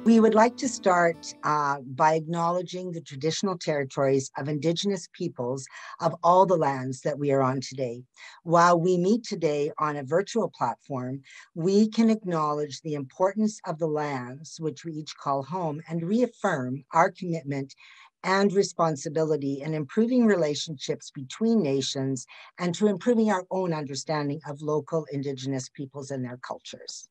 We would like to start by acknowledging the traditional territories of Indigenous peoples of all the lands that we are on today. While we meet today on a virtual platform, we can acknowledge the importance of the lands which we each call home and reaffirm our commitment and responsibility in improving relationships between nations and to improving our own understanding of local Indigenous peoples and their cultures.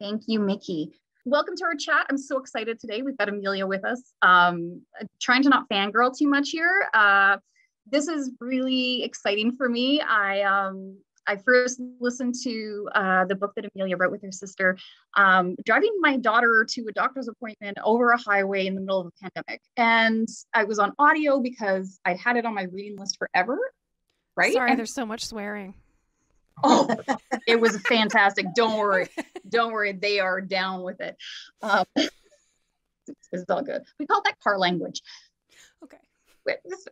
Thank you, Mickey. Welcome to our chat. I'm so excited today. We've got Amelia with us. Trying to not fangirl too much here. This is really exciting for me. I first listened to the book that Amelia wrote with her sister, driving my daughter to a doctor's appointment over a highway in the middle of a pandemic. And I was on audio because I had it on my reading list forever, right? Sorry, there's so much swearing. Oh, it was fantastic. Don't worry. Don't worry. They are down with it. It's all good. We call that car language. Okay.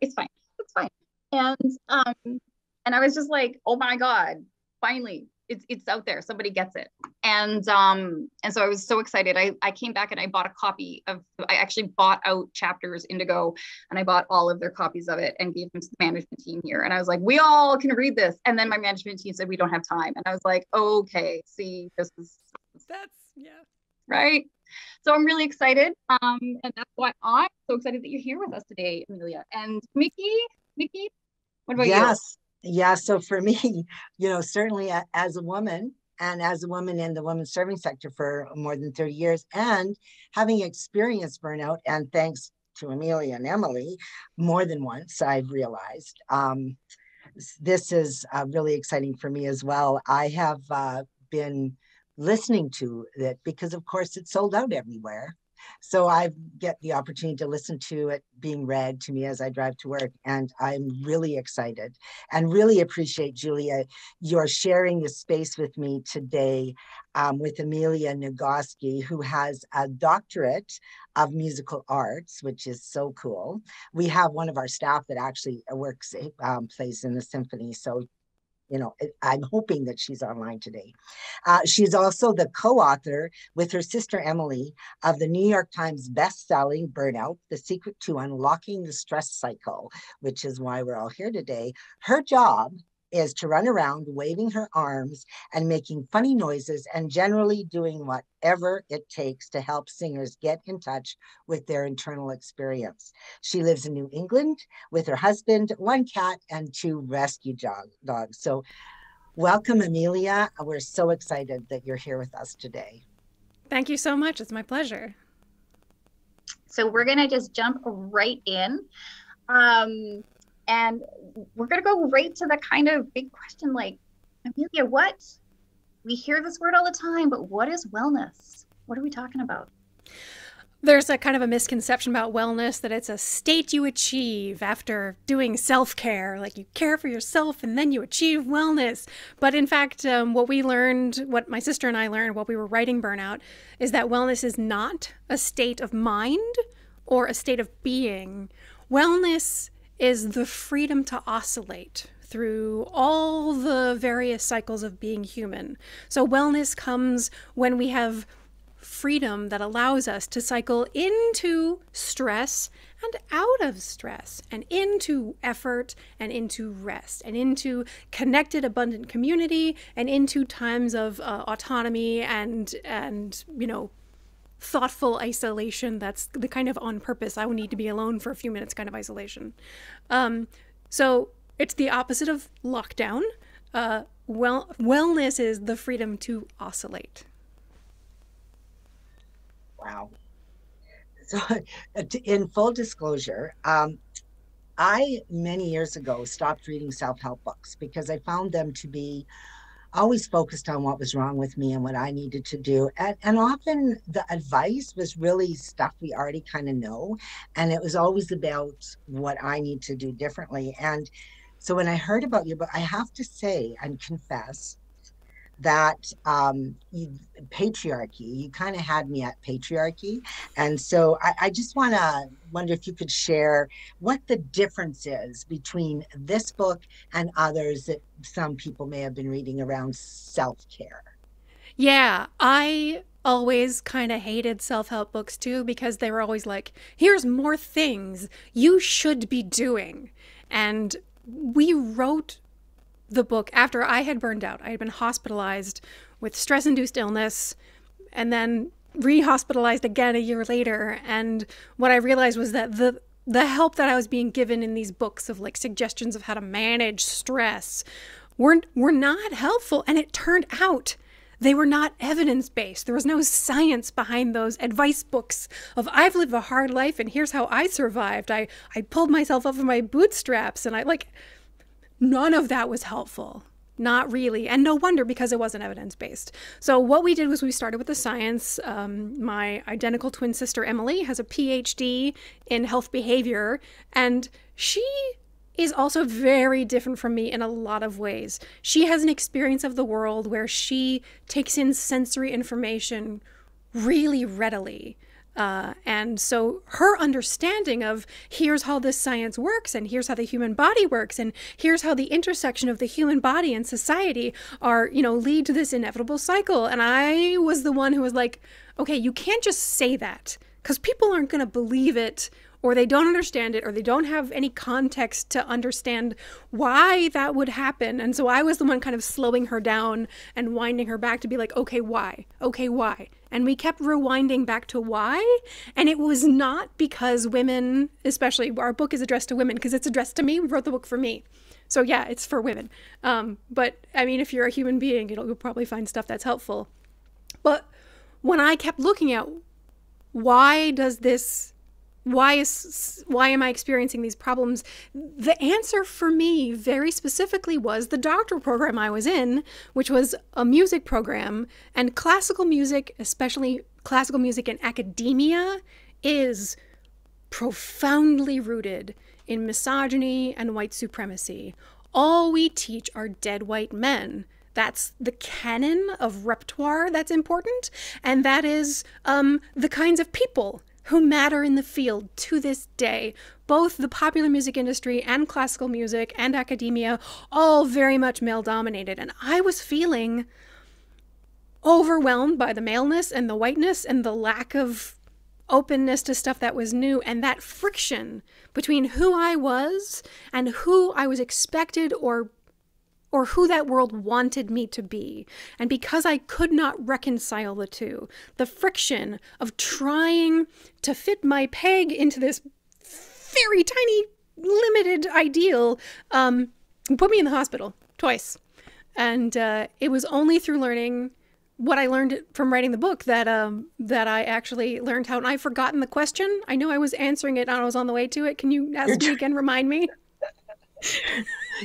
It's fine. It's fine. And I was just like, oh my God, finally it's out there. Somebody gets it. And so I was so excited. I came back and I bought a copy I actually bought out Chapters Indigo, and I bought all of their copies of it and gave them to the management team here. And I was like, we all can read this. And then my management team said, we don't have time. And I was like, okay, see, that's, yeah. Right. So I'm really excited. And that's why I'm so excited that you're here with us today, Amelia. And Mickey, what about you? Yeah, so for me, certainly as a woman and as a woman in the women's serving sector for more than 30 years and having experienced burnout, and thanks to Amelia and Emily, more than once, I've realized this is really exciting for me as well. I have been listening to it because, of course, it's sold out everywhere. So I get the opportunity to listen to it being read to me as I drive to work. And I'm really excited and really appreciate, Julia, your sharing this space with me today with Amelia Nagoski, who has a doctorate of musical arts, which is so cool. We have one of our staff that actually plays in the symphony. So I'm hoping that she's online today. She's also the co-author with her sister Emily of the New York Times best-selling Burnout, The Secret to Unlocking the Stress Cycle, which is why we're all here today. Her job is to run around waving her arms and making funny noises and generally doing whatever it takes to help singers get in touch with their internal experience. She lives in New England with her husband, one cat, and 2 rescue dogs. So welcome, Amelia. We're so excited that you're here with us today. Thank you so much. It's my pleasure. So we're going to just jump right in. And we're going to go right to the kind of big question, like, Amelia, we hear this word all the time, but what is wellness? What are we talking about? There's a kind of a misconception about wellness that it's a state you achieve after doing self-care, like you care for yourself and then you achieve wellness. But in fact, what my sister and I learned while we were writing Burnout, is that wellness is not a state of mind or a state of being. Wellness is the freedom to oscillate through all the various cycles of being human. So wellness comes when we have freedom that allows us to cycle into stress and out of stress, and into effort and into rest, and into connected, abundant community, and into times of autonomy and thoughtful isolation. That's the kind of on purpose, I will need to be alone for a few minutes kind of isolation. So it's the opposite of lockdown. Wellness is the freedom to oscillate. Wow. So in full disclosure, I many years ago stopped reading self-help books because I found them to be always focused on what was wrong with me and what I needed to do. And often the advice was really stuff we already kind of know. And it was always about what I need to do differently. And so when I heard about your book, I have to say and confess that patriarchy, you kind of had me at patriarchy. And so I just wonder if you could share what the difference is between this book and others that some people may have been reading around self-care. Yeah, I always kind of hated self help books too because they were always like, here's more things you should be doing. And we wrote the book after I had burned out. I had been hospitalized with stress induced illness and then re-hospitalized again a year later. And what I realized was that the help that I was being given in these books of like suggestions of how to manage stress were not helpful. And it turned out they were not evidence based. There was no science behind those advice books of I've lived a hard life and here's how I survived. I pulled myself up with my bootstraps and I like none of that was helpful. Not really. And no wonder because it wasn't evidence based. So what we did was we started with the science. My identical twin sister, Emily, has a PhD in health behavior, and she is also very different from me in a lot of ways. She has an experience of the world where she takes in sensory information really readily. And so her understanding of here's how this science works and here's how the human body works and here's how the intersection of the human body and society are, lead to this inevitable cycle. And I was the one who was like, okay, you can't just say that because people aren't going to believe it or they don't understand it or they don't have any context to understand why that would happen. And so I was the one kind of slowing her down and winding her back to be like, okay, why? Okay, why? And we kept rewinding back to why. And it was not because women, especially our book is addressed to women because it's addressed to me. We wrote the book for me. So yeah, it's for women. But I mean, if you're a human being, you'll probably find stuff that's helpful. But when I kept looking at why am I experiencing these problems? The answer for me very specifically was the doctoral program I was in, which was a music program, and classical music, especially classical music in academia, is profoundly rooted in misogyny and white supremacy. All we teach are dead white men. That's the canon of repertoire that's important, and that is the kinds of people who matter in the field to this day. Both the popular music industry and classical music and academia, all very much male-dominated. And I was feeling overwhelmed by the maleness and the whiteness and the lack of openness to stuff that was new, and that friction between who I was and who I was expected or who that world wanted me to be. And because I could not reconcile the two, the friction of trying to fit my peg into this very tiny, limited ideal, put me in the hospital twice. And it was only through learning what I learned from writing the book that I actually learned how, and I've forgotten the question. I know I was answering it and I was on the way to it. Can you ask me again, remind me?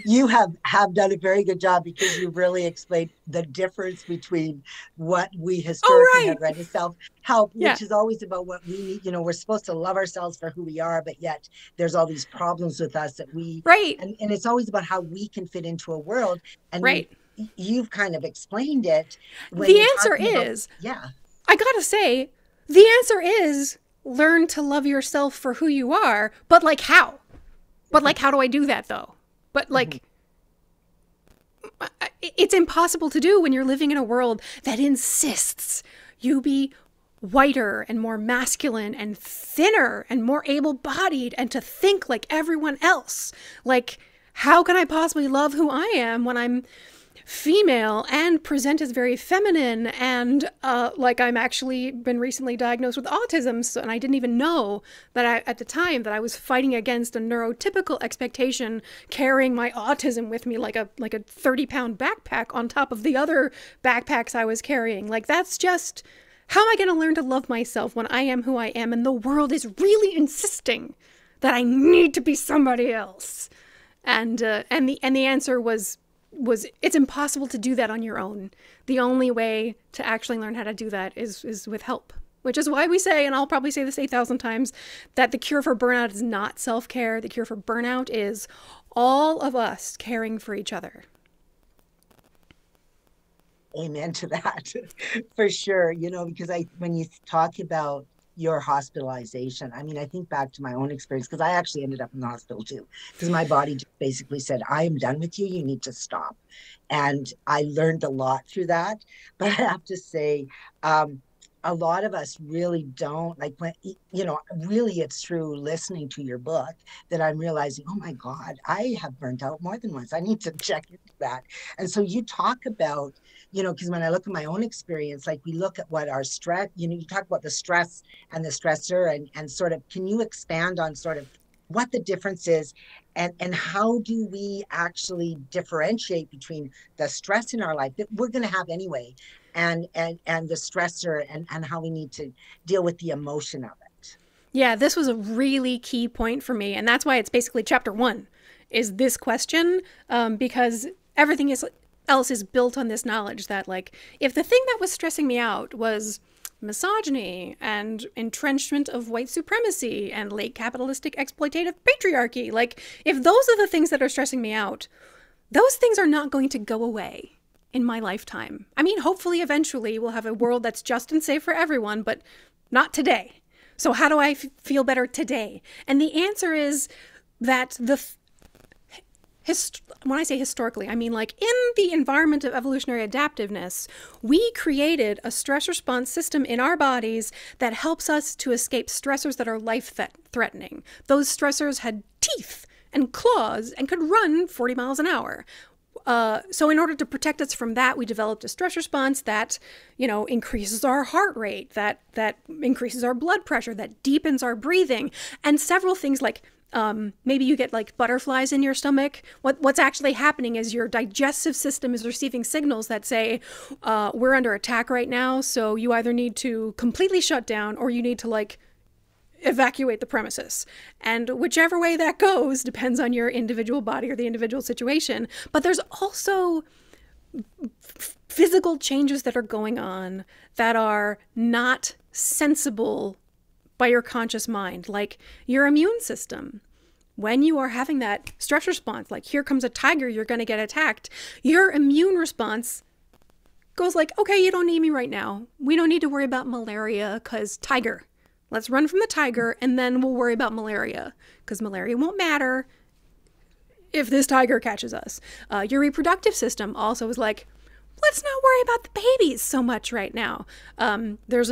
You have done a very good job because you really explained the difference between what we historically had read as self-help, which is always about what we need. We're supposed to love ourselves for who we are, but yet there's all these problems with us that we, and it's always about how we can fit into a world. And you've kind of explained it. The answer is, I gotta say, the answer is learn to love yourself for who you are, but like how? But like, how do I do that though? But like, it's impossible to do when you're living in a world that insists you be whiter and more masculine and thinner and more able-bodied and to think like everyone else. Like, how can I possibly love who I am when I'm female and present as very feminine and like I'm actually been recently diagnosed with autism, and I didn't even know that at the time that I was fighting against a neurotypical expectation, carrying my autism with me like a 30-pound backpack on top of the other backpacks I was carrying. Like, that's just, how am I going to learn to love myself when I am who I am and the world is really insisting that I need to be somebody else? And the answer was it's impossible to do that on your own. The only way to actually learn how to do that is with help, which is why we say, and I'll probably say this 8,000 times, that the cure for burnout is not self-care. The cure for burnout is all of us caring for each other. Amen to that, for sure. Because when you talk about, your hospitalization. I mean, I think back to my own experience because I actually ended up in the hospital too, because my body just basically said, I am done with you. You need to stop. And I learned a lot through that. But I have to say, a lot of us really don't like when, really it's through listening to your book that I'm realizing, oh my God, I have burnt out more than once. I need to check into that. And so you talk about, because when I look at my own experience, like we look at what our stress, you talk about the stress and the stressor and sort of, can you expand on sort of what the difference is and how do we actually differentiate between the stress in our life that we're going to have anyway and the stressor and how we need to deal with the emotion of it. Yeah, this was a really key point for me. And that's why it's basically chapter 1 is this question, because everything else is built on this knowledge that, like, if the thing that was stressing me out was misogyny and entrenchment of white supremacy and late capitalistic exploitative patriarchy, like, if those are the things that are stressing me out, those things are not going to go away in my lifetime. I mean, hopefully eventually we'll have a world that's just and safe for everyone, but not today. So how do I feel better today? And the answer is that when I say historically, I mean like in the environment of evolutionary adaptiveness, we created a stress response system in our bodies that helps us to escape stressors that are life-threatening. Those stressors had teeth and claws and could run 40 miles an hour. So in order to protect us from that, we developed a stress response that, increases our heart rate, that increases our blood pressure, that deepens our breathing, and several things like maybe you get like butterflies in your stomach. What's actually happening is your digestive system is receiving signals that say, we're under attack right now, so you either need to completely shut down or you need to evacuate the premises. And whichever way that goes depends on your individual body or the individual situation. But there's also physical changes that are going on that are not sensible by your conscious mind, like your immune system. When you are having that stress response, like here comes a tiger, you're going to get attacked, your immune response goes like, okay, you don't need me right now. We don't need to worry about malaria because tiger. Let's run from the tiger and then we'll worry about malaria because malaria won't matter if this tiger catches us. Your reproductive system also is like, let's not worry about the babies so much right now. There's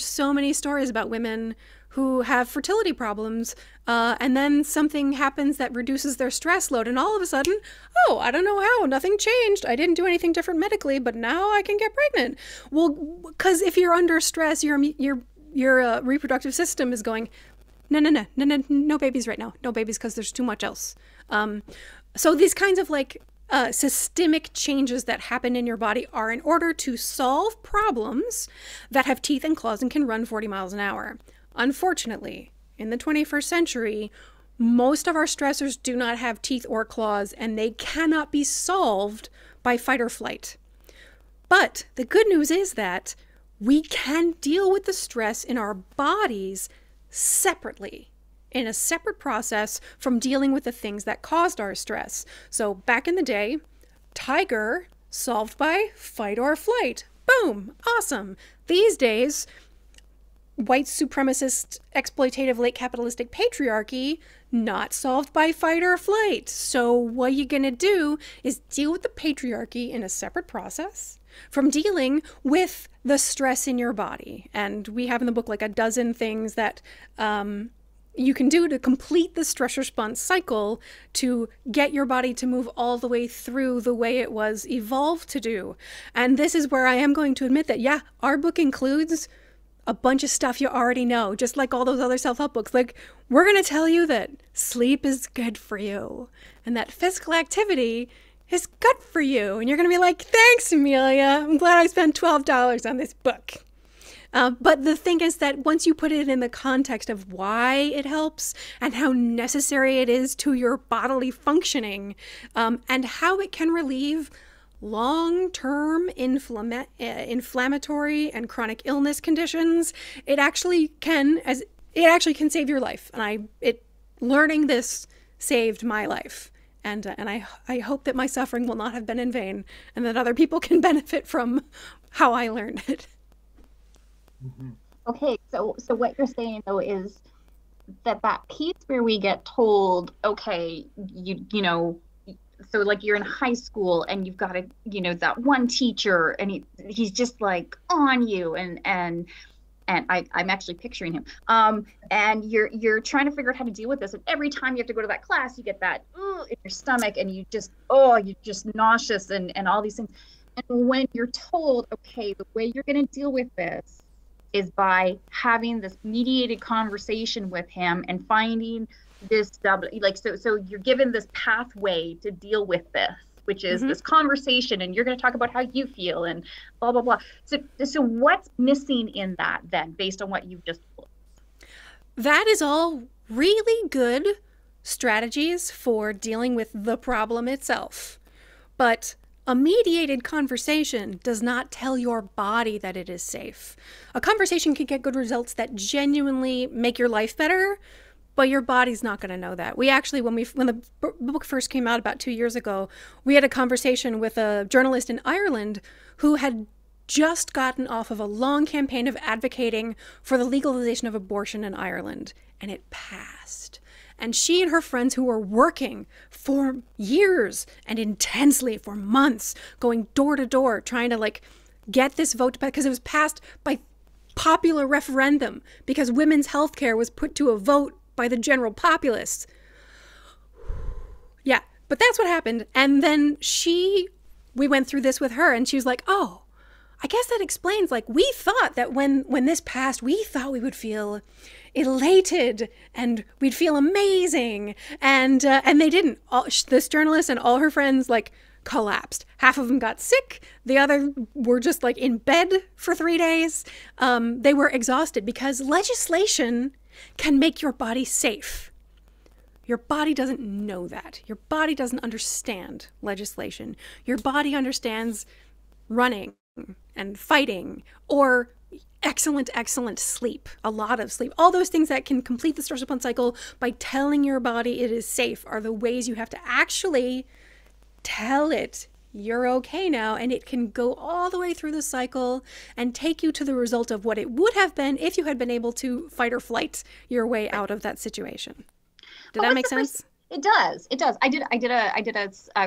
so many stories about women who have fertility problems and then something happens that reduces their stress load and all of a sudden, oh, I don't know how, nothing changed. I didn't do anything different medically, but now I can get pregnant. Well, because if you're under stress, your reproductive system is going, no babies right now. No babies because there's too much else. So these kinds of systemic changes that happen in your body are in order to solve problems that have teeth and claws and can run 40 miles an hour. Unfortunately, in the 21st century, most of our stressors do not have teeth or claws and they cannot be solved by fight or flight. But the good news is that we can deal with the stress in our bodies separately, in a separate process from dealing with the things that caused our stress. So back in the day, tiger solved by fight or flight. Boom, awesome. These days, white supremacist, exploitative, late capitalistic patriarchy, not solved by fight or flight. So what you're going to do is deal with the patriarchy in a separate process from dealing with the stress in your body. And we have in the book a dozen things that you can do to complete the stress response cycle to get your body to move all the way through the way it was evolved to do. And this is where I am going to admit that, yeah, our book includes a bunch of stuff you already know, just like all those other self-help books. We're going to tell you that sleep is good for you and that physical activity is good for you. And you're going to be like, thanks, Amelia. I'm glad I spent $12 on this book. But the thing is that once you put it in the context of why it helps and how necessary it is to your bodily functioning, and how it can relieve long-term inflammatory and chronic illness conditions, it actually can save your life. And learning this saved my life. And I hope that my suffering will not have been in vain and that other people can benefit from how I learned it. Mm-hmm. Okay, so what you're saying though is that piece where we get told, okay, you know, so like you're in high school and you've got to, you know, that one teacher and he's just like on you and I'm actually picturing him. And you're trying to figure out how to deal with this. And every time you have to go to that class, you get that in your stomach and you're just nauseous and all these things. And when you're told, okay, the way you're going to deal with this is by having this mediated conversation with him and finding this like so you're given this pathway to deal with this, which is this conversation, and you're going to talk about how you feel and blah blah blah. So what's missing in that then, based on what you've just told? That is all really good strategies for dealing with the problem itself, but a mediated conversation does not tell your body that it is safe. A conversation can get good results that genuinely make your life better, but your body's not going to know that. We actually, when the book first came out about 2 years ago, we had a conversation with a journalist in Ireland who had just gotten off of a long campaign of advocating for the legalization of abortion in Ireland, and it passed. And she and her friends who were working for years and intensely for months, going door to door, trying to like get this vote, because it was passed by popular referendum, because women's health care was put to a vote by the general populace. Yeah, but that's what happened. And then we went through this with her, and she was like, oh, I guess that explains, like, we thought that when this passed, we thought we would feel elated and we'd feel amazing, and they didn't. This journalist and all her friends like collapsed. Half of them got sick. The other were just like in bed for 3 days. They were exhausted because legislation can make your body safe. Your body doesn't know that. Your body doesn't understand legislation. Your body understands running and fighting, or excellent sleep, a lot of sleep. All those things that can complete the stress response cycle by telling your body it is safe are the ways you have to actually tell it you're okay now, and it can go all the way through the cycle and take you to the result of what it would have been if you had been able to fight or flight your way out of that situation. Did that make sense? It does. I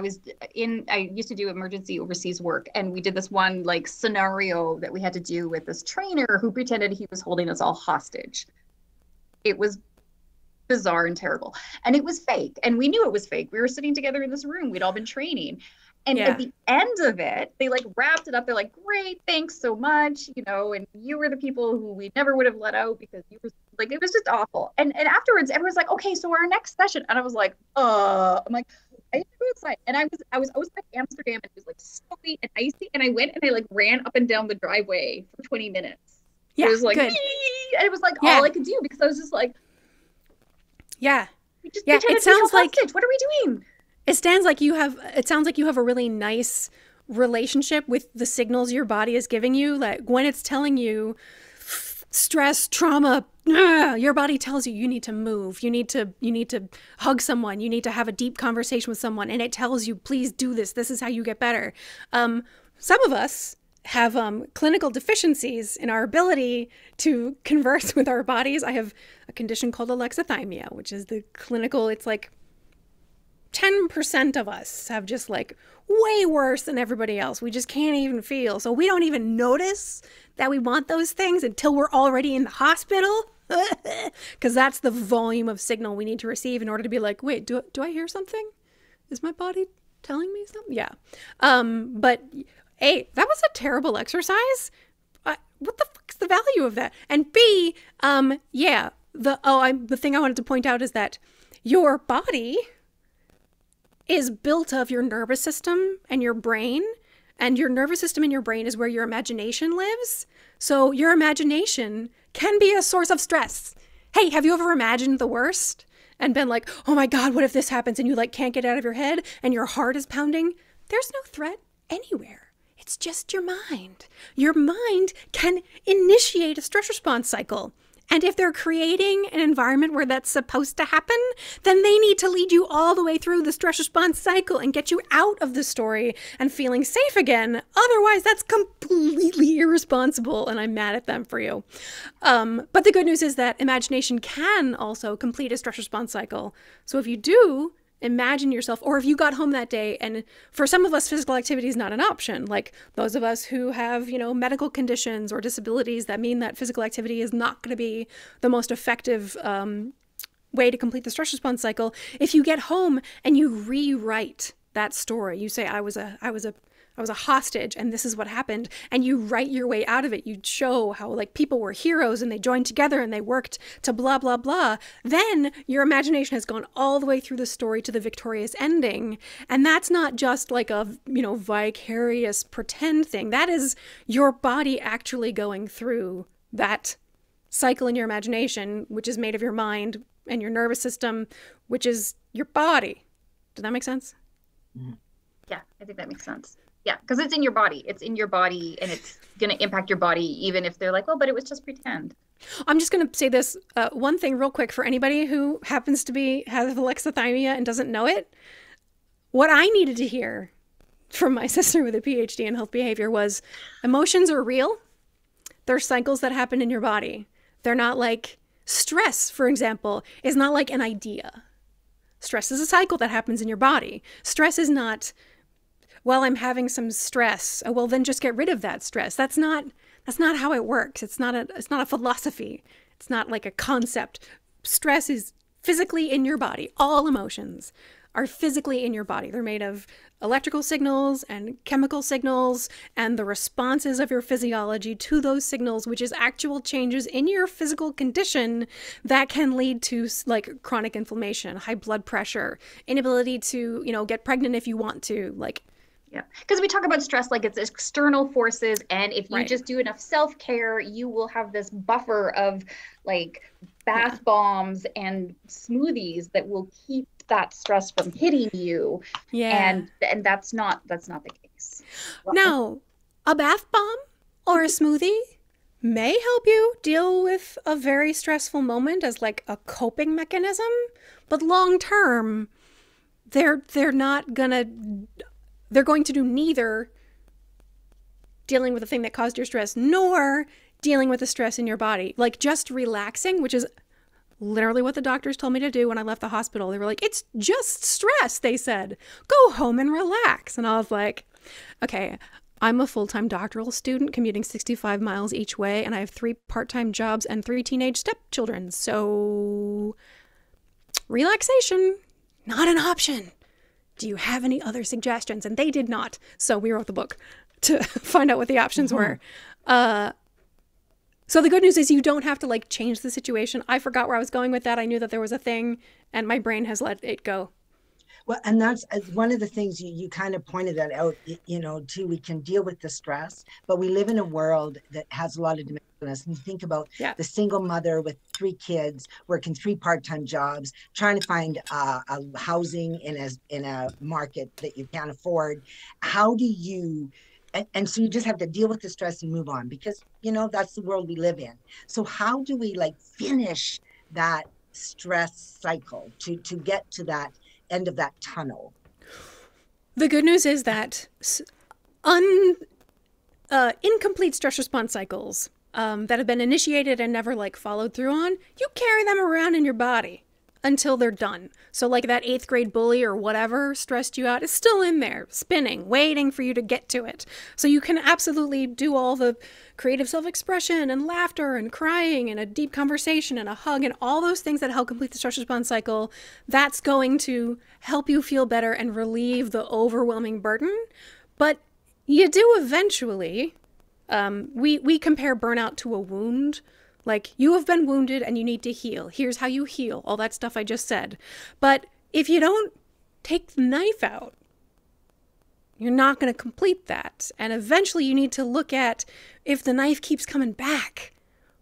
used to do emergency overseas work, and we did this one like scenario that we had to do with this trainer who pretended he was holding us all hostage. It was bizarre and terrible, and it was fake, and we knew it was fake. We were sitting together in this room. We'd all been training. And at the end of it, they like wrapped it up. They're like, great, thanks so much. You know, and you were the people who we never would have let out because you were like, it was just awful. And afterwards, everyone's like, okay, so our next session. And I was like, I'm like, I have to go outside. And I was outside Amsterdam, and it was like snowy and icy. And I went and I like ran up and down the driveway for 20 minutes. Yeah, it was like, good. And it was like all I could do, because I was just like, it sounds like, what are we doing? It sounds like you have a really nice relationship with the signals your body is giving you. Like when it's telling you stress, trauma, your body tells you need to move, you need to hug someone, you need to have a deep conversation with someone, and it tells you, please do this. This is how you get better. Some of us have clinical deficiencies in our ability to converse with our bodies. I have a condition called alexithymia, which is the clinical, it's like 10% of us have just like way worse than everybody else. We just can't even feel. So we don't even notice that we want those things until we're already in the hospital. Because that's the volume of signal we need to receive in order to be like, wait, do I hear something? Is my body telling me something? Yeah. But A, that was a terrible exercise. What the fuck is the value of that? And B, the thing I wanted to point out is that your body is built of your nervous system and your brain, and your nervous system and your brain is where your imagination lives. So your imagination can be a source of stress. Hey, have you ever imagined the worst and been like, oh my God, what if this happens? And you like can't get out of your head and your heart is pounding. There's no threat anywhere. It's just your mind. Your mind can initiate a stress response cycle. And if they're creating an environment where that's supposed to happen, then they need to lead you all the way through the stress response cycle and get you out of the story and feeling safe again. Otherwise, that's completely irresponsible, and I'm mad at them for you. But the good news is that imagination can also complete a stress response cycle. So if you do imagine yourself, or if you got home that day, and for some of us, physical activity is not an option, like those of us who have, medical conditions or disabilities that mean that physical activity is not going to be the most effective way to complete the stress response cycle. If you get home and you rewrite that story, you say, I was a hostage and this is what happened, and you write your way out of it. You show how like people were heroes and they joined together and they worked to blah, blah, blah. Then your imagination has gone all the way through the story to the victorious ending. And that's not just like a, vicarious pretend thing. That is your body actually going through that cycle in your imagination, which is made of your mind and your nervous system, which is your body. Does that make sense? Yeah, I think that makes sense. Yeah, because it's in your body. It's in your body, and it's going to impact your body, even if they're like, oh, but it was just pretend. I'm just going to say this one thing real quick for anybody who happens to have alexithymia and doesn't know it. What I needed to hear from my sister with a PhD in health behavior was emotions are real. They're cycles that happen in your body. They're not like stress, for example, is not like an idea. Stress is a cycle that happens in your body. Stress is not, well, I'm having some stress. Oh, well, then just get rid of that stress. That's not how it works. It's not a philosophy. It's not like a concept. Stress is physically in your body. All emotions are physically in your body. They're made of electrical signals and chemical signals and the responses of your physiology to those signals, which is actual changes in your physical condition that can lead to like chronic inflammation, high blood pressure, inability to, get pregnant if you want to, like. Yeah, because we talk about stress like it's external forces, and if you just do enough self-care, you will have this buffer of like bath bombs and smoothies that will keep that stress from hitting you. Yeah, and that's not the case. Now, a bath bomb or a smoothie may help you deal with a very stressful moment as like a coping mechanism, but long term, they're going to do neither dealing with the thing that caused your stress nor dealing with the stress in your body. Like just relaxing, which is literally what the doctors told me to do when I left the hospital. They were like, it's just stress, they said. Go home and relax. And I was like, okay, I'm a full-time doctoral student commuting 65 miles each way, and I have 3 part-time jobs and 3 teenage stepchildren. So relaxation, not an option. Do you have any other suggestions? And they did not. So we wrote the book to find out what the options were. So the good news is you don't have to like change the situation. I forgot where I was going with that. I knew that there was a thing and my brain has let it go. Well, and that's one of the things you kind of pointed that out, too. We can deal with the stress, but we live in a world that has a lot of demands on us. And you think about the single mother with 3 kids, working 3 part-time jobs, trying to find a housing in a market that you can't afford. How do you, and so you just have to deal with the stress and move on because, that's the world we live in. So how do we like finish that stress cycle to get to that end of that tunnel? The good news is that incomplete stress response cycles that have been initiated and never like followed through on, you carry them around in your body until they're done. So like that 8th grade bully or whatever stressed you out is still in there, spinning, waiting for you to get to it. So you can absolutely do all the creative self-expression and laughter and crying and a deep conversation and a hug and all those things that help complete the stress response cycle. That's going to help you feel better and relieve the overwhelming burden. But you do eventually, we compare burnout to a wound. Like, you have been wounded and you need to heal. Here's how you heal. All that stuff I just said. But if you don't take the knife out, you're not going to complete that. And eventually you need to look at if the knife keeps coming back,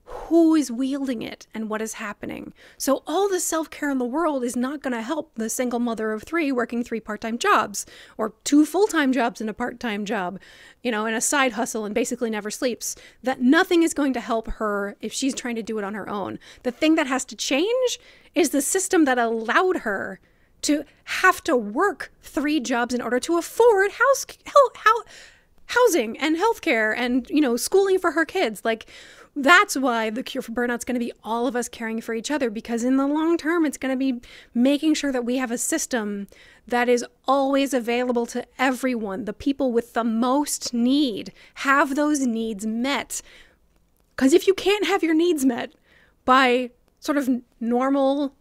who is wielding it and what is happening. So all the self-care in the world is not going to help the single mother of 3 working 3 part-time jobs or 2 full-time jobs and a part-time job, and a side hustle and basically never sleeps. That nothing is going to help her if she's trying to do it on her own. The thing that has to change is the system that allowed her to have to work 3 jobs in order to afford housing and healthcare and, schooling for her kids. Like, that's why the cure for burnout is going to be all of us caring for each other, because in the long term, it's going to be making sure that we have a system that is always available to everyone. The people with the most need have those needs met. Because if you can't have your needs met by sort of normal,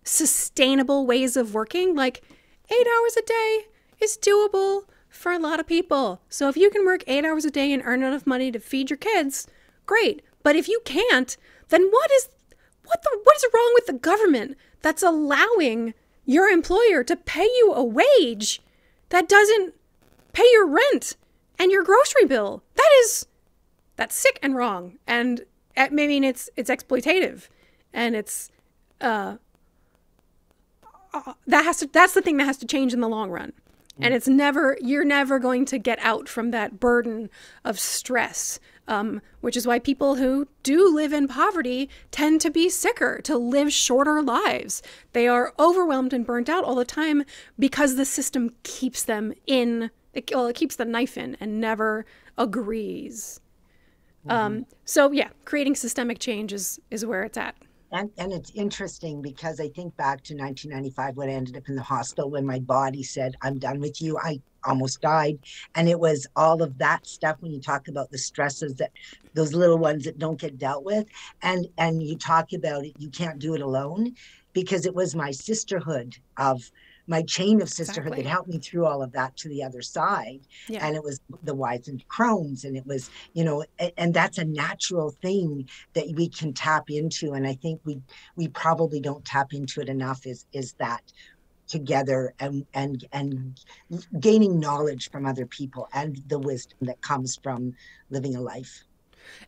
sustainable ways of working, like 8 hours a day is doable for a lot of people. So if you can work 8 hours a day and earn enough money to feed your kids, great. But if you can't, then what is wrong with the government that's allowing your employer to pay you a wage that doesn't pay your rent and your grocery bill? That's sick and wrong. And I mean, it's exploitative, and it's that's the thing that has to change in the long run. And you're never going to get out from that burden of stress, which is why people who do live in poverty tend to be sicker, to live shorter lives. They are overwhelmed and burnt out all the time because the system keeps them it keeps the knife in and never agrees. So yeah, creating systemic change is where it's at. And it's interesting because I think back to 1995 when I ended up in the hospital, when my body said, I'm done with you. I almost died. And it was all of that stuff when you talk about the stresses, that those little ones that don't get dealt with. And you talk about it, you can't do it alone, because it was my sisterhood of my chain of sisterhood that helped me through all of that to the other side. Yeah. And it was the wives and Crohn's, and it was, and that's a natural thing that we can tap into. And I think we probably don't tap into it enough, is that together and gaining knowledge from other people and the wisdom that comes from living a life.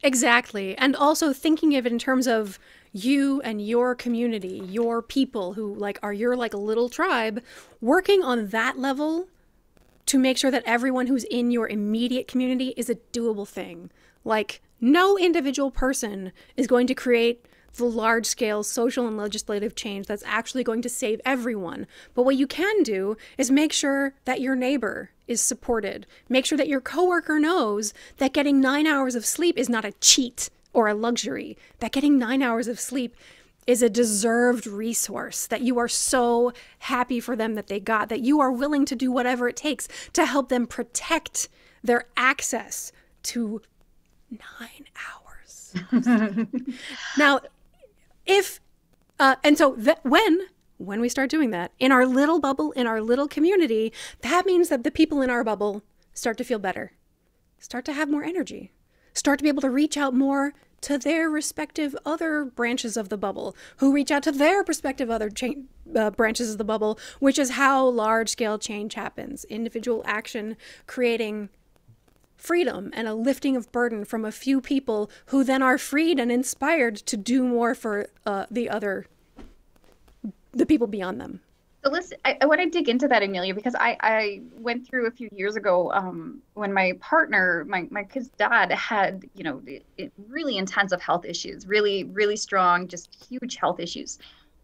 Exactly. And also thinking of it in terms of you and your community, your people who are your little tribe, working on that level to make sure that everyone who's in your immediate community is a doable thing. Like, no individual person is going to create the large-scale social and legislative change that's actually going to save everyone. But what you can do is make sure that your neighbor is supported. Make sure that your coworker knows that getting 9 hours of sleep is not a cheat or a luxury, that getting 9 hours of sleep is a deserved resource, that you are so happy for them that they got, that you are willing to do whatever it takes to help them protect their access to 9 hours. Now, when we start doing that in our little bubble, in our little community, that means that the people in our bubble start to feel better, start to have more energy, start to be able to reach out more to their respective other branches of the bubble, who reach out to their respective other branches of the bubble, which is how large-scale change happens. Individual action creating freedom and a lifting of burden from a few people who then are freed and inspired to do more for the people beyond them. So listen, I want to dig into that, Amelia, because I went through a few years ago when my partner, my kid's dad, had really intensive health issues, really, really strong, just huge health issues.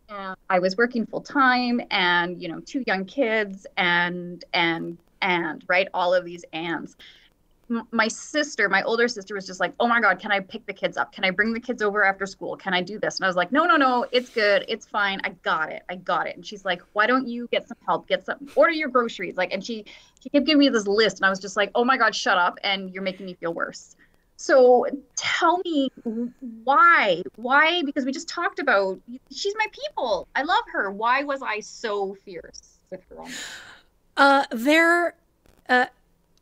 And I was working full time, and 2 young kids, and right, all of these ands. My older sister was just like, oh my God, can I pick the kids up? Can I bring the kids over after school? Can I do this? And I was like, no, it's good. It's fine. I got it. And she's like, why don't you get some help? Order your groceries. And she kept giving me this list, and I was just like, oh my God, shut up. And you're making me feel worse. So tell me why? Because we just talked about, she's my people. I love her. Why was I so fierce with her on this?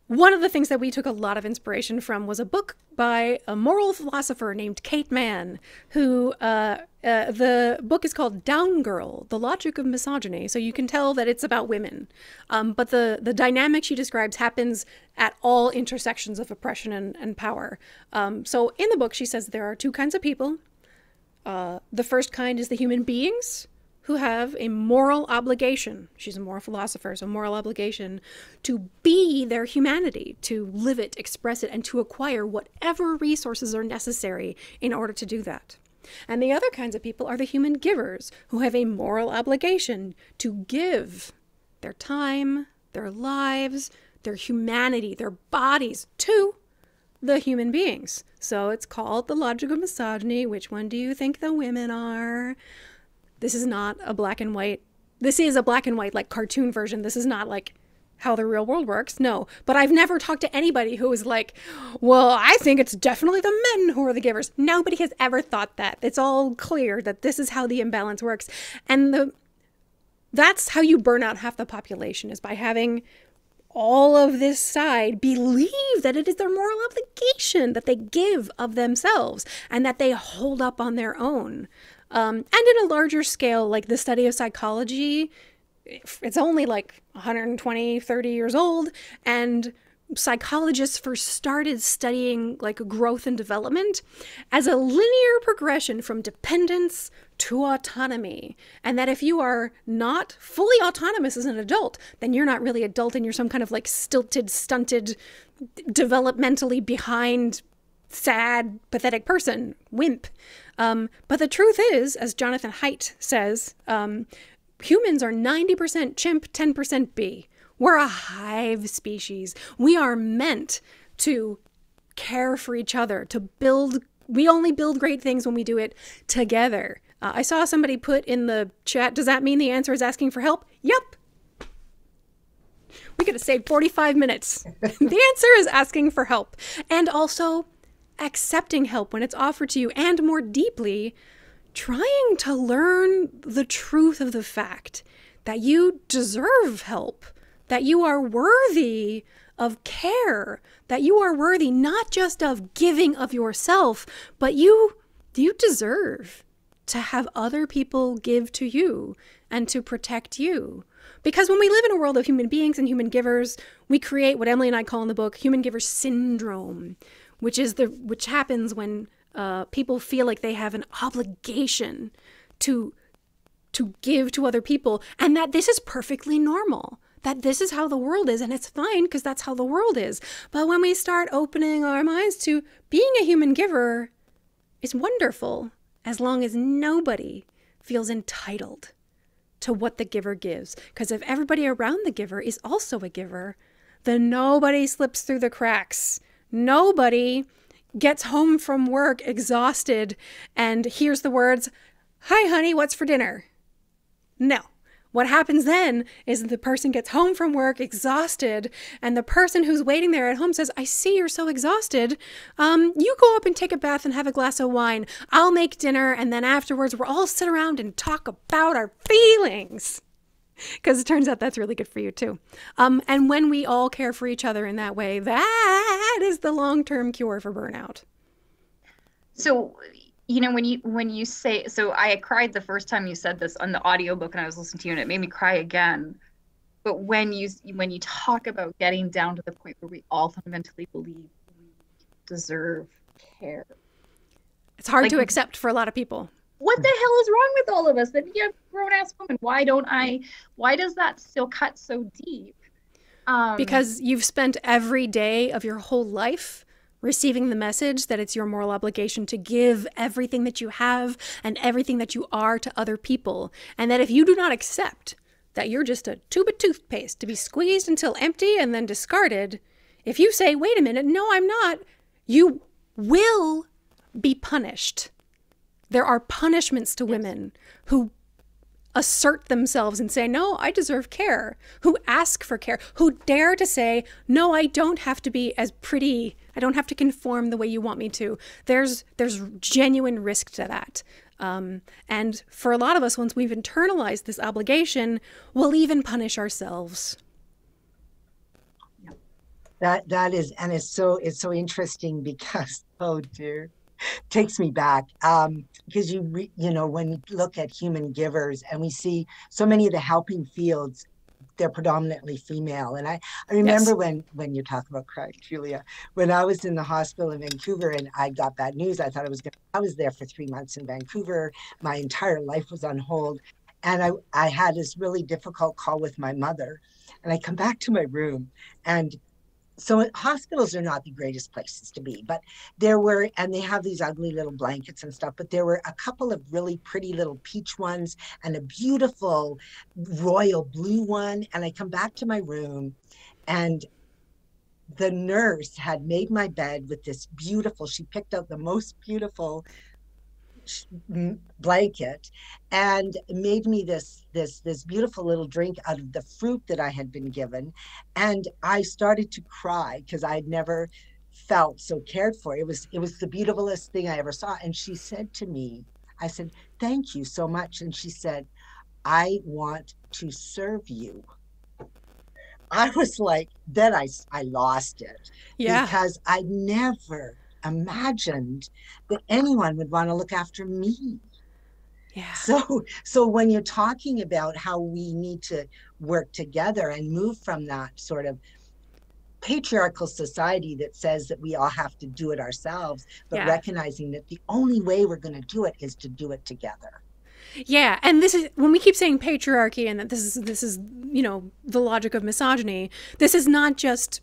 one of the things that we took a lot of inspiration from was a book by a moral philosopher named Kate Mann, who the book is called Down Girl, The Logic of Misogyny. So you can tell that it's about women. But the dynamic she describes happens at all intersections of oppression and power. So in the book, she says there are two kinds of people. The first kind is the human beings who have a moral obligation. She's a moral philosopher, so moral obligation to be their humanity, to live it, express it, and to acquire whatever resources are necessary in order to do that. And the other kinds of people are the human givers who have a moral obligation to give their time, their lives, their humanity, their bodies to the human beings. So it's called The Logic of Misogyny. Which one do you think the women are? This is not a black and white. This is a black and white, like, cartoon version. This is not like how the real world works. No. But I've never talked to anybody who was like, well, I think it's definitely the men who are the givers. Nobody has ever thought that. It's all clear that this is how the imbalance works. And that's how you burn out half the population, is by having all of this side believe that it is their moral obligation that they give of themselves and that they hold up on their own. And in a larger scale, like the study of psychology, it's only like 120, 30 years old. And psychologists first started studying like growth and development as a linear progression from dependence to autonomy. And that if you are not fully autonomous as an adult, then you're not really adult and you're some kind of like stilted, stunted, developmentally behind, sad, pathetic person, wimp. But the truth is, as Jonathan Haidt says, humans are 90% chimp, 10% bee. We're a hive species. We are meant to care for each other, to build. We only build great things when we do it together. I saw somebody put in the chat, does that mean the answer is asking for help? Yep. We could have saved 45 minutes. The answer is asking for help. And also accepting help when it's offered to you, and more deeply, trying to learn the truth of the fact that you deserve help, that you are worthy of care, that you are worthy not just of giving of yourself, but you deserve to have other people give to you and to protect you. Because when we live in a world of human beings and human givers, we create what Emily and I call in the book human giver syndrome, which happens when people feel like they have an obligation to give to other people, and that this is perfectly normal, that this is how the world is, and it's fine because that's how the world is. But when we start opening our minds to being a human giver is wonderful, as long as nobody feels entitled to what the giver gives. Because if everybody around the giver is also a giver, then nobody slips through the cracks. Nobody gets home from work exhausted and hears the words, "Hi, honey, what's for dinner?" No. What happens then is the person gets home from work exhausted, and the person who's waiting there at home says, "I see you're so exhausted. You go up and take a bath and have a glass of wine. I'll make dinner, and then afterwards we'll all sit around and talk about our feelings." Because it turns out that's really good for you too. And when we all care for each other in that way, that is the long-term cure for burnout. So, you know, when you say, so I cried the first time you said this on the audiobook, and I was listening to you and it made me cry again. But when you talk about getting down to the point where we all fundamentally believe we deserve care, it's hard to accept for a lot of people. What the hell is wrong with all of us? That you're a grown-ass woman. Why does that still cut so deep? Because you've spent every day of your whole life receiving the message that it's your moral obligation to give everything that you have and everything that you are to other people. And that if you do not accept that you're just a tube of toothpaste to be squeezed until empty and then discarded, if you say, "Wait a minute, no, I'm not," you will be punished. There are punishments to women who assert themselves and say, "No, I deserve care," who ask for care, who dare to say, "No, I don't have to be as pretty. I don't have to conform the way you want me to." There's genuine risk to that. And for a lot of us, once we've internalized this obligation, we'll even punish ourselves. That is, and it's so interesting because, oh dear, takes me back. Because you know, when we look at human givers and we see so many of the helping fields, they're predominantly female. And I remember Yes. when you talk about crying, Julia, when I was in the hospital in Vancouver and I got bad news, I thought I was there for 3 months in Vancouver. My entire life was on hold. And I had this really difficult call with my mother. And I come back to my room, and so hospitals are not the greatest places to be, but there were, and they have these ugly little blankets and stuff, but there were a couple of really pretty little peach ones and a beautiful royal blue one. And I come back to my room, and the nurse had made my bed with this beautiful, she picked out the most beautiful blanket and made me this beautiful little drink out of the fruit that I had been given. And I started to cry because I had never felt so cared for. It was the beautifulest thing I ever saw. And she said to me, I said, "Thank you so much." And she said, "I want to serve you." I was like, then I lost it, Yeah. because I never imagined that anyone would want to look after me. Yeah. So when you're talking about how we need to work together and move from that sort of patriarchal society that says that we all have to do it ourselves, but Yeah. recognizing that the only way we're going to do it is to do it together. Yeah, and this is when we keep saying patriarchy and that this is the logic of misogyny. This is not just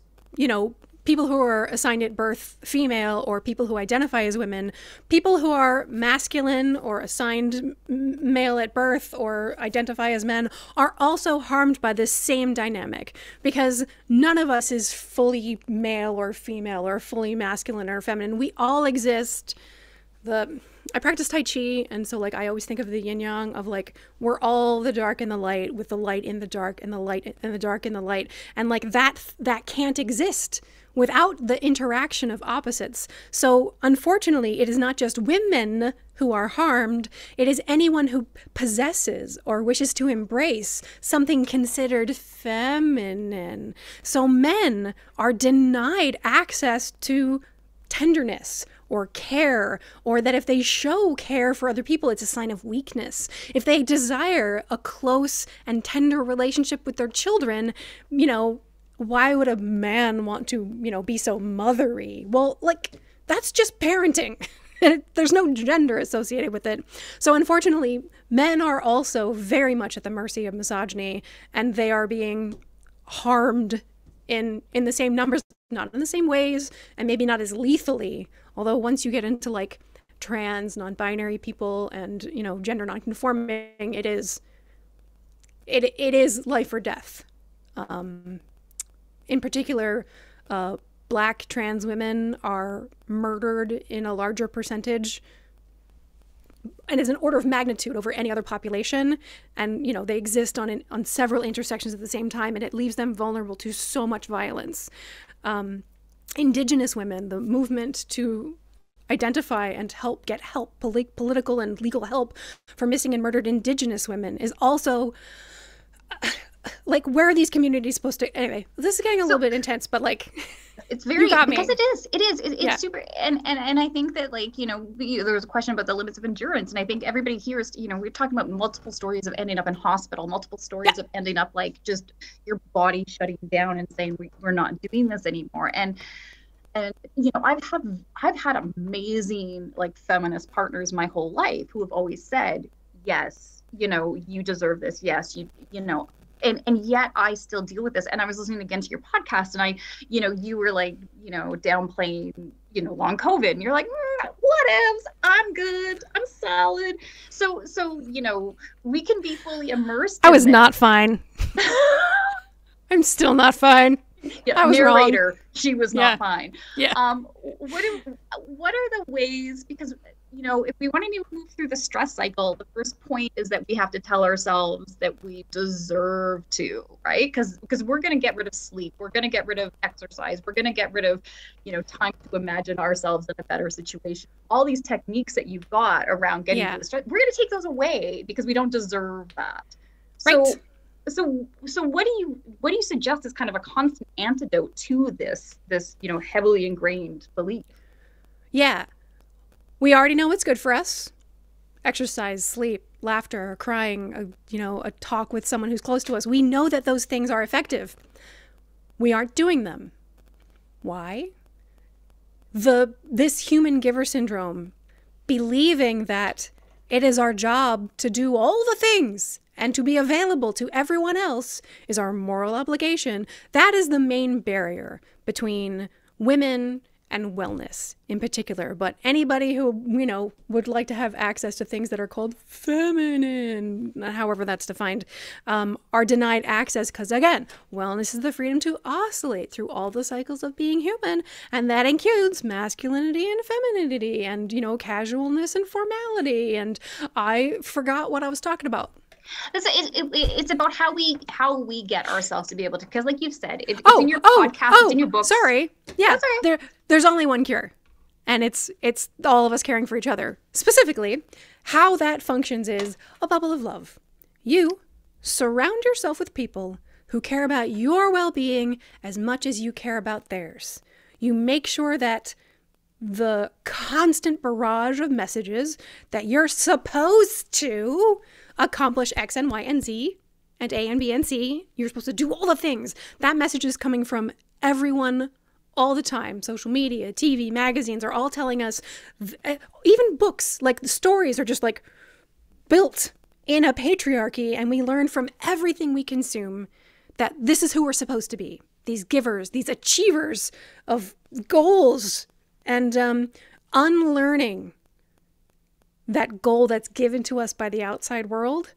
people who are assigned at birth female or people who identify as women. People who are masculine or assigned male at birth or identify as men are also harmed by this same dynamic, because none of us is fully male or female or fully masculine or feminine. We all exist. I practice Tai Chi, and so like I always think of the yin yang of like we're all the dark and the light, with the light in the dark and the light and the dark in the light, and like that can't exist without the interaction of opposites. So unfortunately, it is not just women who are harmed, it is anyone who possesses or wishes to embrace something considered feminine. So men are denied access to tenderness or care, or that if they show care for other people, it's a sign of weakness. If they desire a close and tender relationship with their children, why would a man want to, be so mothery? Well, like, that's just parenting. There's no gender associated with it. So unfortunately, men are also very much at the mercy of misogyny, and they are being harmed in the same numbers, not in the same ways, and maybe not as lethally. Although once you get into like trans, non-binary people and gender non-conforming, it is life or death. In particular, Black trans women are murdered in a larger percentage, and is an order of magnitude over any other population. And they exist on several intersections at the same time, and it leaves them vulnerable to so much violence. Indigenous women, the movement to identify and get help, political and legal help for missing and murdered Indigenous women, is also like, where are these communities supposed to? Anyway, this is getting a little bit intense, but like, it's very, you got me. because it's Yeah. super, and I think that like there was a question about the limits of endurance, and I think everybody here is we're talking about multiple stories of ending up in hospital, multiple stories of ending up like just your body shutting down and saying we're not doing this anymore. And I've had amazing like feminist partners my whole life who have always said, yes, you deserve this, yes, and yet I still deal with this. And I was listening again to your podcast, and you were like, downplaying, long COVID, and you're like, whatevs, I'm good, I'm solid. So, we can be fully immersed. I was not fine. I'm still not fine. Yeah, I was narrator, wrong. she was not fine. Yeah. What are the ways, because if we want to move through the stress cycle, the first point is that we have to tell ourselves that we deserve to, right? Because we're going to get rid of sleep, we're going to get rid of exercise, we're going to get rid of time to imagine ourselves in a better situation. All these techniques that you've got around getting through the stress, we're going to take those away because we don't deserve that. So Right. So what do you suggest is kind of a constant antidote to this heavily ingrained belief? Yeah, we already know what's good for us: exercise, sleep, laughter, crying, a talk with someone who's close to us. We know that those things are effective. We aren't doing them. Why? This human giver syndrome, believing that it is our job to do all the things and to be available to everyone else is our moral obligation. That is the main barrier between women and wellness in particular. But anybody who, would like to have access to things that are called feminine, however that's defined, are denied access because, again, wellness is the freedom to oscillate through all the cycles of being human. And that includes masculinity and femininity and, casualness and formality. And I forgot what I was talking about. It's about how we get ourselves to be able to, because like you've said, it's in your podcast, it's in your books. Sorry. Yeah, there's only one cure, and it's all of us caring for each other. Specifically, how that functions is a bubble of love. You surround yourself with people who care about your well-being as much as you care about theirs. You make sure that the constant barrage of messages that you're supposed to accomplish X and Y and Z and A and B and C, you're supposed to do all the things. That message is coming from everyone all the time. Social media, TV, magazines are all telling us, even books, like the stories are just like built in a patriarchy, and we learn from everything we consume that this is who we're supposed to be. These givers, these achievers of goals, and unlearning that goal that's given to us by the outside world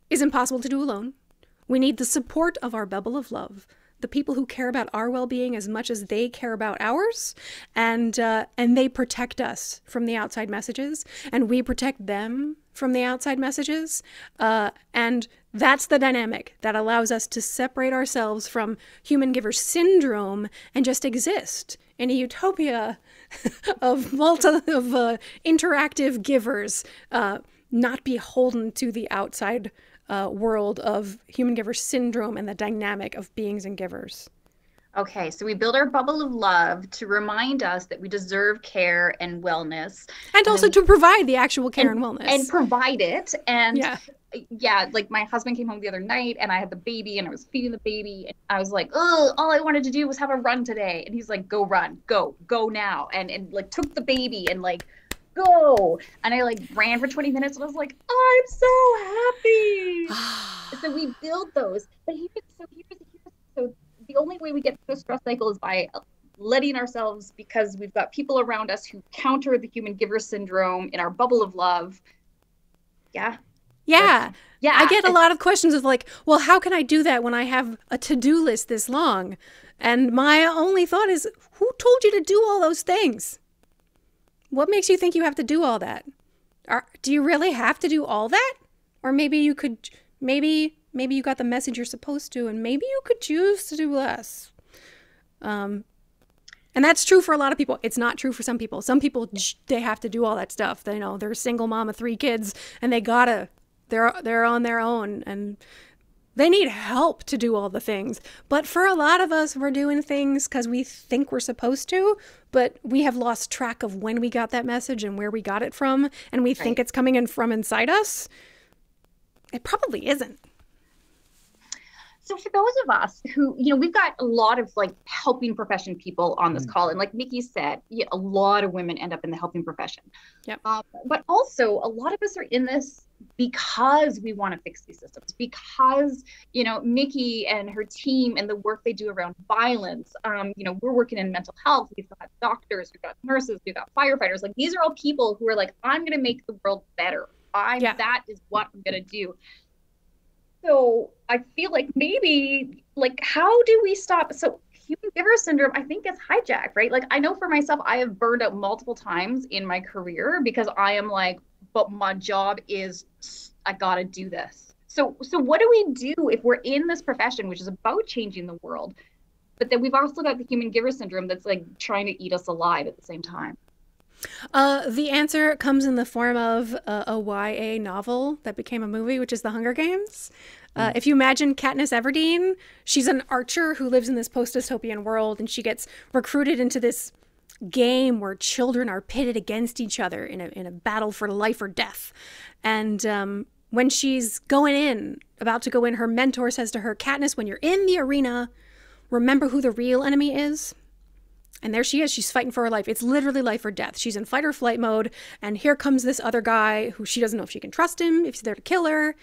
is impossible to do alone. We need the support of our bubble of love, the people who care about our well-being as much as they care about ours, and they protect us from the outside messages, and we protect them from the outside messages, and that's the dynamic that allows us to separate ourselves from human giver syndrome and just exist in a utopia of interactive givers, not beholden to the outside world of human giver syndrome and the dynamic of beings and givers. Okay, so we build our bubble of love to remind us that we deserve care and wellness. And also to provide the actual care and wellness. And provide it. And like my husband came home the other night and I had the baby and I was feeding the baby. And I was like, oh, all I wanted to do was have a run today. And he's like, go run, go now. And like took the baby and like, go. And I like ran for 20 minutes and I was like, I'm so happy. So we build those. But so the only way we get through the stress cycle is by letting ourselves, because we've got people around us who counter the human giver syndrome in our bubble of love. Yeah. I get a lot of questions of like, well, how can I do that when I have a to-do list this long? And my only thought is, who told you to do all those things? What makes you think you have to do all that? Do you really have to do all that? Or maybe you could, maybe you got the message you're supposed to, and maybe you could choose to do less. And that's true for a lot of people. It's not true for some people. Some people, they have to do all that stuff. They know they're a single mom of 3 kids, and they're on their own, and they need help to do all the things. But for a lot of us, we're doing things because we think we're supposed to, but we have lost track of when we got that message and where we got it from, and we think it's coming in from inside us. It probably isn't. So for those of us who, we've got a lot of like helping profession people on this call. And like Nikki said, a lot of women end up in the helping profession. Yep. But also a lot of us are in this because we want to fix these systems, because, Nikki and her team and the work they do around violence, we're working in mental health. We've got doctors, we've got nurses, we've got firefighters. Like these are all people who are like, I'm going to make the world better. That is what I'm going to do. So I feel like maybe, like, how do we stop? So human giver syndrome, I think, is hijacked, right? Like, I know for myself, I have burned out multiple times in my career because I am like, but my job is, I got to do this. So what do we do if we're in this profession, which is about changing the world, but then we've also got the human giver syndrome that's like trying to eat us alive at the same time? The answer comes in the form of a YA novel that became a movie, which is The Hunger Games. If you imagine Katniss Everdeen, she's an archer who lives in this post-dystopian world, and she gets recruited into this game where children are pitted against each other in a battle for life or death. And when she's about to go in, her mentor says to her, Katniss, when you're in the arena, remember who the real enemy is. And there she is. She's fighting for her life. It's literally life or death. She's in fight or flight mode. And here comes this other guy who she doesn't know if she can trust him, if he's there to kill her.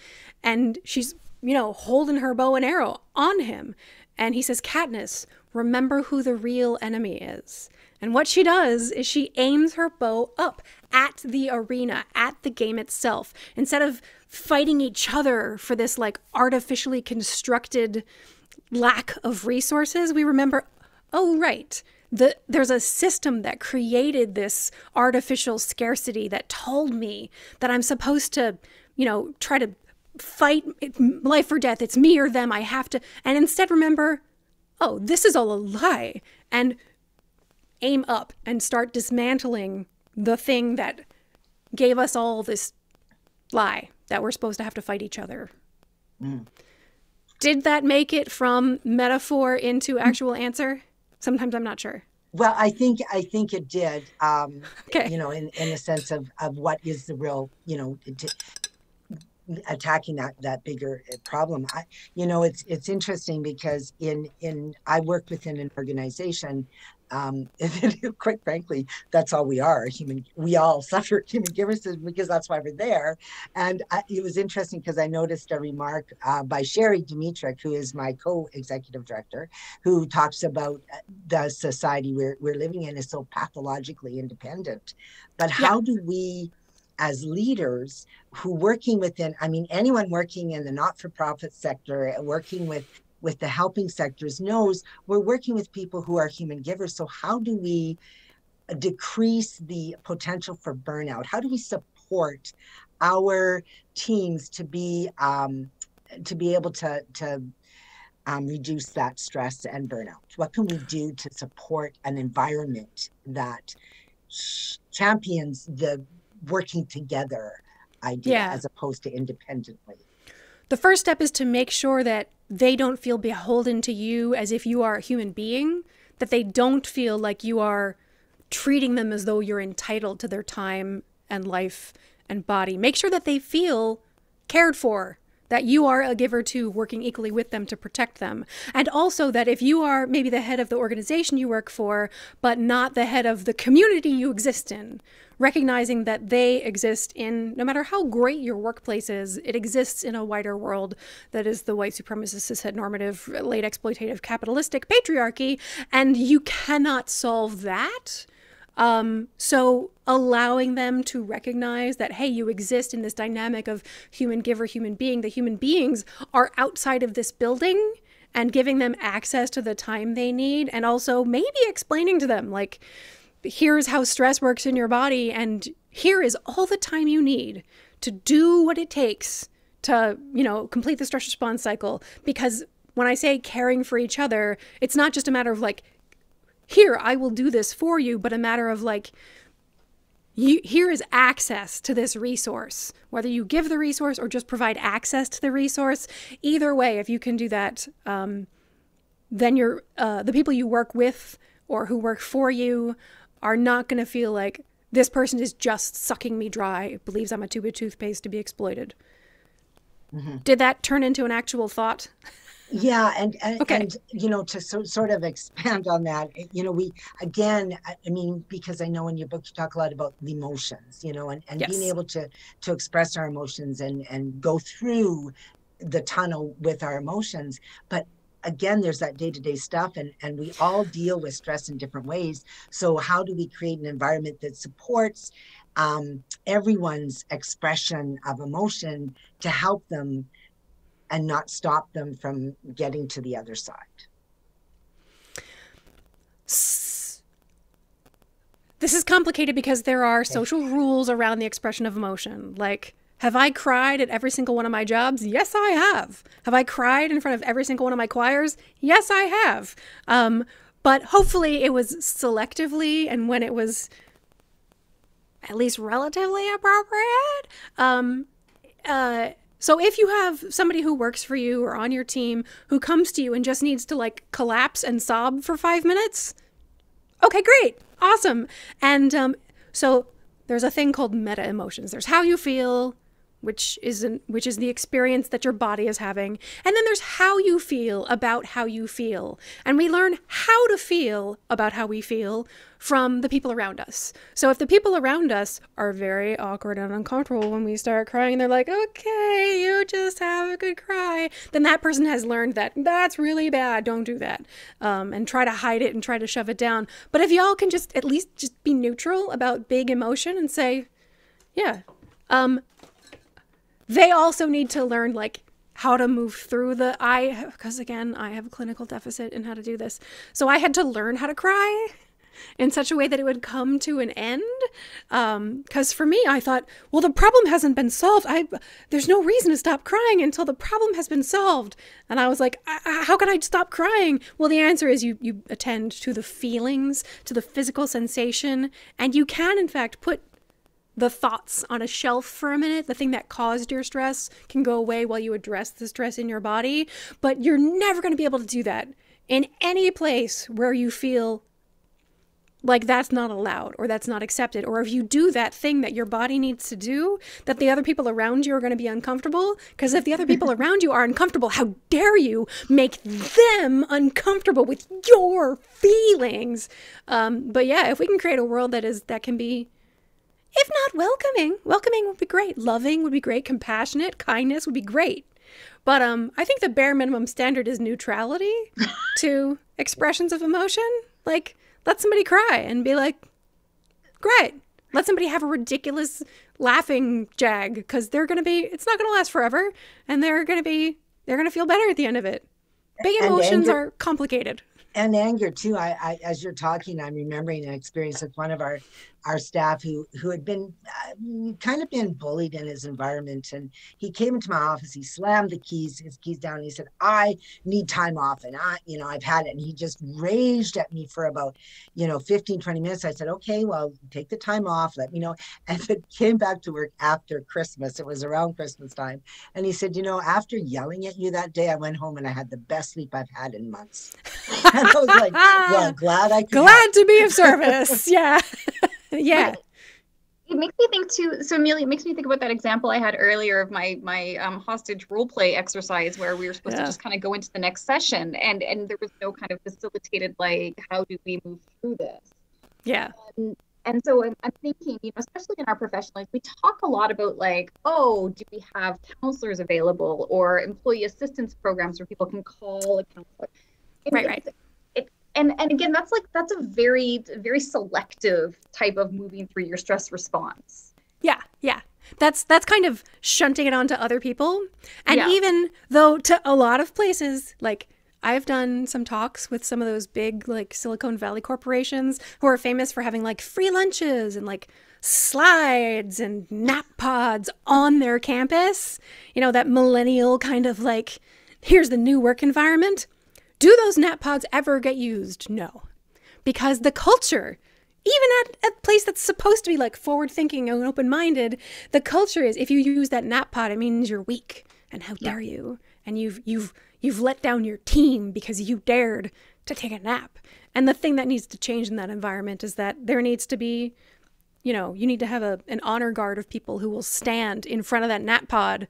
And she's, holding her bow and arrow on him. And he says, Katniss, remember who the real enemy is. And what she does is she aims her bow up at the arena, at the game itself. Instead of fighting each other for this like artificially constructed lack of resources, we remember, oh, right. There's a system that created this artificial scarcity that told me that I'm supposed to, try to fight life or death. It's me or them. I have to. And instead remember, oh, this is all a lie. And aim up and start dismantling the thing that gave us all this lie that we're supposed to have to fight each other. Mm. Did that make it from metaphor into actual answer? Sometimes I'm not sure. Well, I think it did. Okay. In a sense of what is the real, attacking that bigger problem. It's interesting because I work within an organization. Quite frankly, that's all we are. We all suffer human givers because that's why we're there. And it was interesting because I noticed a remark by Sherry Dimitrick, who is my co-executive director, who talks about the society we're living in is so pathologically independent. But how do we, as leaders who working within, anyone working in the not-for-profit sector, working with the helping sectors knows we're working with people who are human givers. So how do we decrease the potential for burnout? How do we support our teams to be able to reduce that stress and burnout? What can we do to support an environment that champions the working together idea as opposed to independently? The first step is to make sure that they don't feel beholden to you as if you are a human being, that they don't feel like you are treating them as though you're entitled to their time and life and body. Make sure that they feel cared for, that you are a giver too, working equally with them to protect them. And also that if you are maybe the head of the organization you work for, but not the head of the community you exist in, recognizing that they exist in, no matter how great your workplace is, it exists in a wider world that is the white supremacist, cishet normative, late exploitative, capitalistic patriarchy, and you cannot solve that. So allowing them to recognize that, hey, you exist in this dynamic of human giver, human being, the human beings are outside of this building, and giving them access to the time they need, and also maybe explaining to them, like, here's how stress works in your body, and here is all the time you need to do what it takes to, complete the stress response cycle. Because when I say caring for each other, it's not just a matter of like, here, I will do this for you, but a matter of like, here is access to this resource. Whether you give the resource or just provide access to the resource, either way, if you can do that, then the people you work with or who work for you are not going to feel like this person is just sucking me dry, believes I'm a tube of toothpaste to be exploited. Mm-hmm. Did that turn into an actual thought? Yeah. And to sort of expand on that, because I know in your book, you talk a lot about the emotions, and yes, being able to express our emotions and go through the tunnel with our emotions. But again, there's that day-to-day stuff, and we all deal with stress in different ways. So how do we create an environment that supports everyone's expression of emotion to help them and not stop them from getting to the other side? This is complicated because there are social rules around the expression of emotion. Like, have I cried at every single one of my jobs? Yes, I have. Have I cried in front of every single one of my choirs? Yes, I have. But hopefully it was selectively, and when it was at least relatively appropriate. So if you have somebody who works for you or on your team who comes to you and just needs to like collapse and sob for 5 minutes, okay, great, awesome. And so there's a thing called meta emotions. There's how you feel, which is the experience that your body is having. And then there's how you feel about how you feel. And we learn how to feel about how we feel from the people around us. So if the people around us are very awkward and uncomfortable when we start crying, they're like, okay, you just have a good cry, then that person has learned that that's really bad, don't do that, and try to hide it and try to shove it down. But if y'all can just at least just be neutral about big emotion and say, yeah, they also need to learn like how to move through because again, I have a clinical deficit in how to do this. So I had to learn how to cry in such a way that it would come to an end. Because for me, I thought, well, the problem hasn't been solved. There's no reason to stop crying until the problem has been solved. And I was like, how can I stop crying? Well, the answer is you attend to the feelings, to the physical sensation, and you can, in fact, put the thoughts on a shelf for a minute. The thing that caused your stress can go away while you address the stress in your body. But you're never going to be able to do that in any place where you feel like that's not allowed or that's not accepted. Or if you do that thing that your body needs to do, that the other people around you are going to be uncomfortable. Because if the other people around you are uncomfortable, how dare you make them uncomfortable with your feelings? But yeah, if we can create a world that can be, if not welcoming would be great. Loving would be great. Compassionate, kindness would be great. But I think the bare minimum standard is neutrality to expressions of emotion. Like, let somebody cry and be like, great. Let somebody have a ridiculous laughing jag, because it's not going to last forever. And they're going to feel better at the end of it. Big emotions are complicated. And anger too. I as you're talking, I'm remembering an experience with one of our staff who had been kind of been bullied in his environment. And he came into my office, he slammed his keys down, and he said, I need time off. And I've had it. And he just raged at me for about, 15, 20 minutes. I said, okay, well, take the time off, let me know. And then came back to work after Christmas. It was around Christmas time. And he said, after yelling at you that day, I went home and I had the best sleep I've had in months. And I was like, well, glad to be of service. Yeah. Yeah. But it makes me think too. So Amelia, it makes me think about that example I had earlier of my hostage role play exercise where we were supposed to just kind of go into the next session, and there was no kind of facilitated like, how do we move through this? Yeah. And so I'm thinking, especially in our profession, like we talk a lot about like, oh, do we have counselors available or employee assistance programs where people can call a counselor? Right. And again, that's a very, very selective type of moving through your stress response. Yeah. That's kind of shunting it onto other people. And even though to a lot of places, like I've done some talks with some of those big like Silicon Valley corporations who are famous for having like free lunches and like slides and nap pods on their campus. That millennial kind of like, here's the new work environment. Do those nap pods ever get used? No. Because the culture, even at a place that's supposed to be like forward-thinking and open-minded, the culture is if you use that nap pod, it means you're weak. And how dare you? And you've let down your team because you dared to take a nap. And the thing that needs to change in that environment is that there needs to be, you need to have an honor guard of people who will stand in front of that nap pod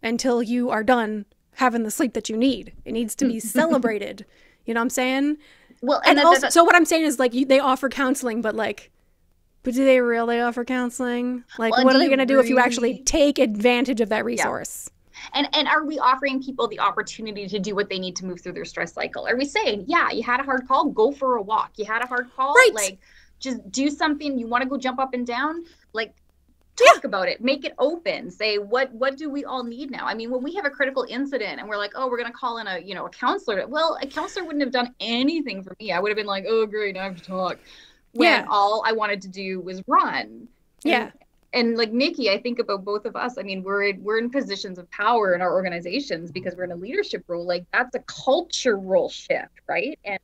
until you are done having the sleep that you need. It needs to be celebrated. You know what I'm saying? Well, so what I'm saying is like they offer counseling, but do they really offer counseling? Like, what are they going to do if you actually take advantage of that resource? Yeah. And are we offering people the opportunity to do what they need to move through their stress cycle? Are we saying, yeah, you had a hard call, go for a walk. You had a hard call, like just do something. You want to go jump up and down, like talk about it, make it open, say what do we all need now? I mean, when we have a critical incident and we're like, oh, we're going to call in a counselor. Well, a counselor wouldn't have done anything for me. I would have been like, oh, great, now I have to talk. When all I wanted to do was run. And like Nikki, I think about both of us. I mean, we're in positions of power in our organizations because we're in a leadership role. Like that's a cultural shift, right? And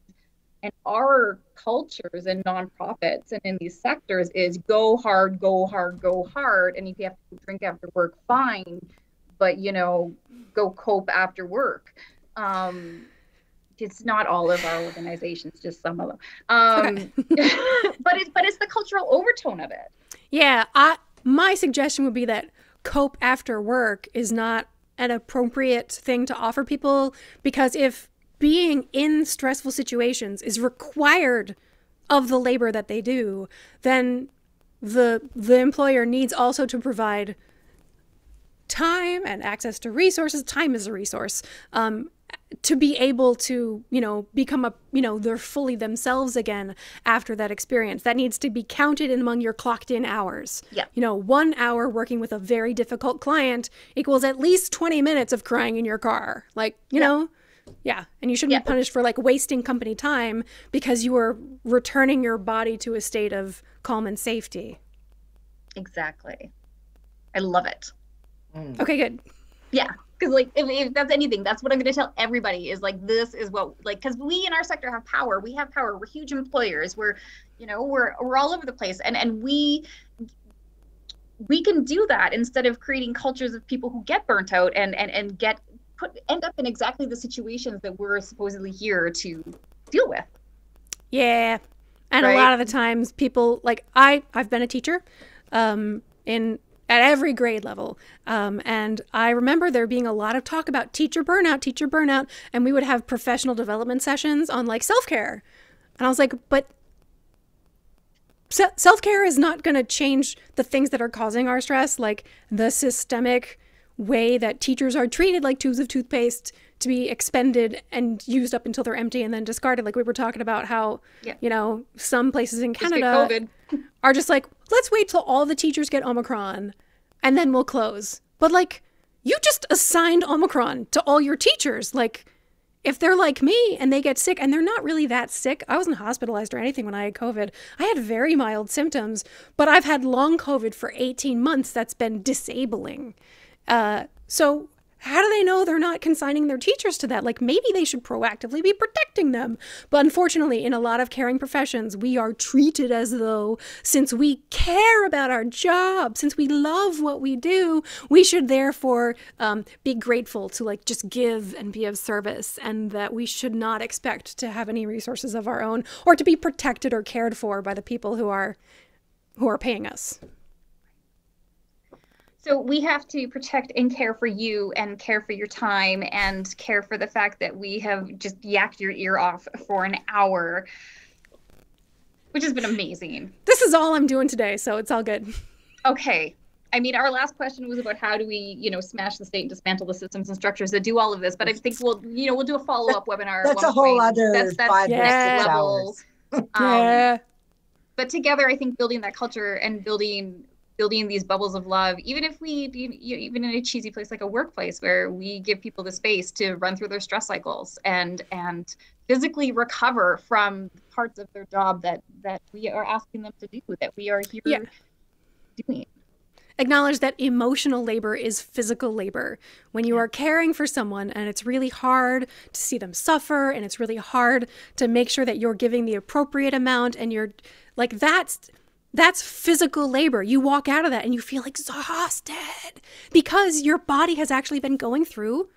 And our cultures and nonprofits and in these sectors is go hard, go hard, go hard. And if you have to drink after work, fine, but go cope after work. It's not all of our organizations, just some of them. But it's the cultural overtone of it. Yeah, my suggestion would be that cope after work is not an appropriate thing to offer people, because if being in stressful situations is required of the labor that they do, then the employer needs also to provide time and access to resources. Time is a resource, to be able to, become they're fully themselves again after that experience. That needs to be counted in among your clocked in hours. Yeah. 1 hour working with a very difficult client equals at least 20 minutes of crying in your car. Yeah. And you shouldn't be punished for wasting company time because you are returning your body to a state of calm and safety. Exactly. I love it. Okay, good. Yeah. Because if that's anything, that's what I'm going to tell everybody is this is what, because we in our sector have power. We have power. We're huge employers. We're all over the place. And we can do that instead of creating cultures of people who get burnt out and end up in exactly the situations that we're supposedly here to deal with. Yeah. And right? A lot of the times people I've been a teacher at every grade level. And I remember there being a lot of talk about teacher burnout. And we would have professional development sessions on self-care. And I was like, but self-care is not going to change the things that are causing our stress, like the systemic way that teachers are treated like tubes of toothpaste to be expended and used up until they're empty and then discarded. Like we were talking about how, some places in Canada are just let's wait till all the teachers get Omicron and then we'll close. But you just assigned Omicron to all your teachers. If they're like me and they get sick and they're not really that sick, I wasn't hospitalized or anything when I had COVID. I had very mild symptoms, but I've had long COVID for 18 months. That's been disabling. So how do they know they're not consigning their teachers to that? Maybe they should proactively be protecting them. But unfortunately, in a lot of caring professions, we are treated as though, since we care about our job, since we love what we do, we should therefore be grateful to just give and be of service, and that we should not expect to have any resources of our own or to be protected or cared for by the people who are paying us. So we have to protect and care for you and care for your time and care for the fact that we have just yacked your ear off for an hour, which has been amazing. This is all I'm doing today, so it's all good. Okay. I mean, our last question was about how do we, smash the state and dismantle the systems and structures that do all of this. But I think we'll do a follow-up webinar. That's a whole other that's 5 next level. Yeah. But together, I think building that culture and building these bubbles of love, even in a cheesy place like a workplace where we give people the space to run through their stress cycles and physically recover from parts of their job that we are asking them to do, that we are here doing. Acknowledge that emotional labor is physical labor. When you are caring for someone and it's really hard to see them suffer and it's really hard to make sure that you're giving the appropriate amount and you're that's physical labor. You walk out of that and you feel exhausted because your body has actually been going through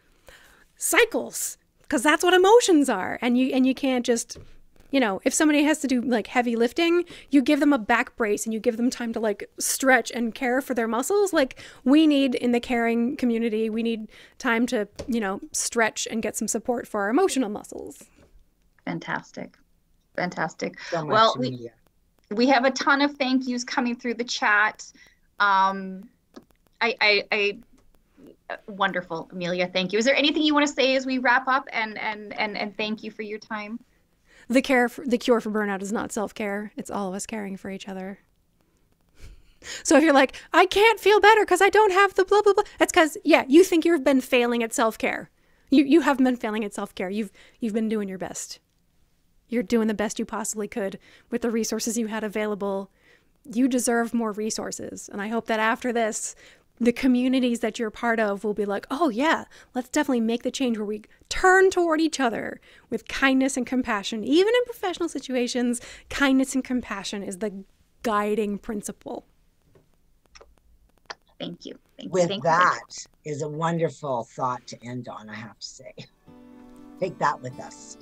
cycles, because that's what emotions are. And you can't just, if somebody has to do heavy lifting, you give them a back brace and you give them time to stretch and care for their muscles. We need in the caring community, we need time to, stretch and get some support for our emotional muscles. Fantastic. So well, we have a ton of thank yous coming through the chat. Wonderful, Amelia. Thank you. Is there anything you want to say as we wrap up and thank you for your time? The cure for burnout is not self-care. It's all of us caring for each other. So if you're I can't feel better because I don't have the blah, blah, blah. That's because, you think you've been failing at self-care. You haven't been failing at self-care. You've been doing your best. You're doing the best you possibly could with the resources you had available. You deserve more resources. And I hope that after this, the communities that you're part of will be like, oh yeah, let's definitely make the change where we turn toward each other with kindness and compassion. Even in professional situations, kindness and compassion is the guiding principle. Thank you. That is a wonderful thought to end on, I have to say. Take that with us.